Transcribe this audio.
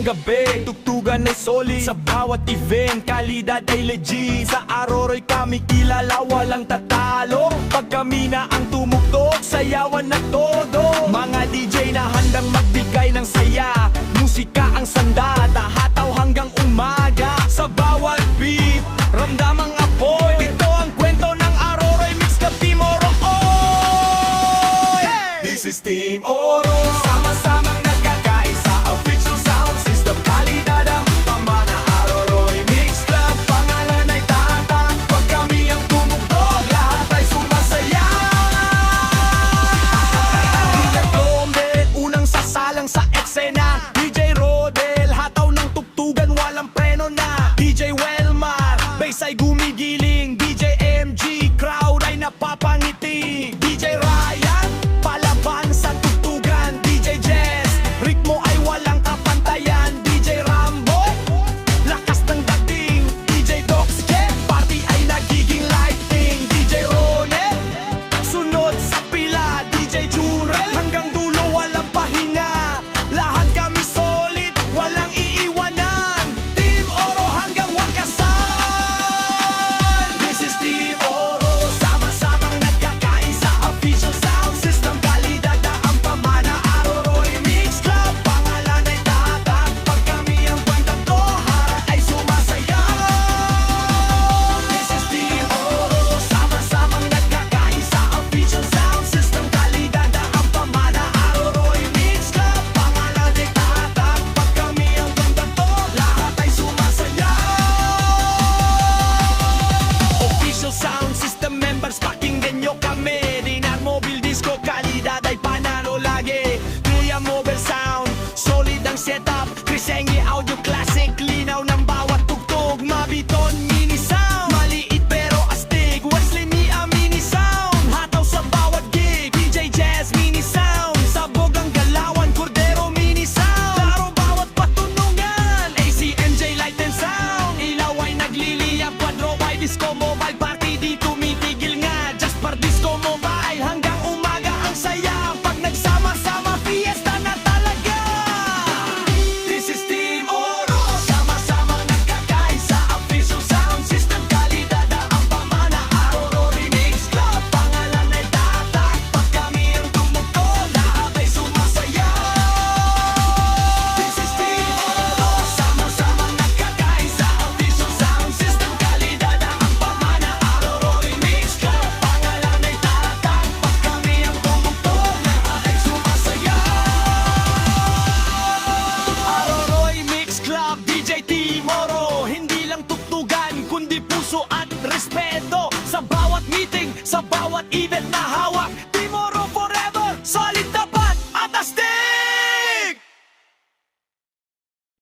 gabi, tugtugan ay solid. Sa bawat event, kalidad ay legit. Sa Aroroy kami kilala, walang tatalo. Pag kami na ang tumugtog, sayawan na todo. Mga DJ na handang magbigay ng saya, musika ang sandata, hataw hanggang umaga. Sa bawat beat, ramdam ang apoy. Ito ang kwento ng Aroroy Mix Club Team Oro. This is Team Oro, sama-samang nagkakaisa. Official sound system, kalidad ang pamana. Aroroy Mix Club, pangalan ay tatak. Pag kami ang tumugtog, lahat ay sumasaya. DJ Clombe, unang sasalang sa eksena. DJ Rodel, hataw ng tugtugan, walang preno na. DJ Welmar, bass ay gumigiling. DJ MG, crowd ay napapangiti. DJ Ryan, palaban sa tugtugan. DJ Jess, ritmo ay walang kapantayan. DJ Rambo, lakas ng dating. DJ Docs Jet, party ay nagiging lighting. DJ Ronel, sunod sa pila. DJ Jurel, hanggang dulo walang pahinga. Lahat kami solid, walang iiwanan. Team Oro hanggang wakasan. This is Team Oro, sama-samang nagkakaisa. Official sound system, kalidad na ang pamana. Aroroy Mix Club, pangalan ay tatak. Pag kami ang kwenta to, harap ay sumasaya. This is Team Oro, sama-samang nagkakaisa. Official sound system, kalidad na ang pamana. Aroroy Mix Club, pangalan ay tatak. Pag kami ang kwenta to, lahat ay sumasaya. Official sound system members, pakinggan nyo kami. Dinar Mobile Disco, kalidad ay panalo lagi. Kuya Mobile Sound, solid ang setup. Krisengi Audio Classic, linaw ng bawat tugtog. Mabiton Mini Sound, maliit pero astig. Wesley Mia Mini Sound, hataw sa bawat gig. DJ Jazz Mini Sound, sabog ang galawan. Cordero Mini Sound, klaro bawat patunungan. ACMJ Light and Sound, ilaw ay nagliliyab. Quadro by Disco Mobile Party, di tumitigil nga. Jaspar Disco Mobile, hanggang umaga ang saya. Pag nagsama-sama, fiesta na talaga. This is Team Oro, sama-sama nagkakaisa. Official sound system, kalidad na ang pamana. Aroroy Mix Club, pangalan ay tatak. Pag kami ang tumugtog, lahat ay sumasaya. This is Team Oro, sama-sama nagkakaisa. Official sound system, kalidad na ang pamana. Aroroy Mix Club, pangalan ay tatak. Pag kami ang tumugtog, lahat ay sumasaya. Aroroy Mix Club, DJ Team Oro, hindi lang tugtugan, kundi puso at respeto. Sa bawat meeting, sa bawat event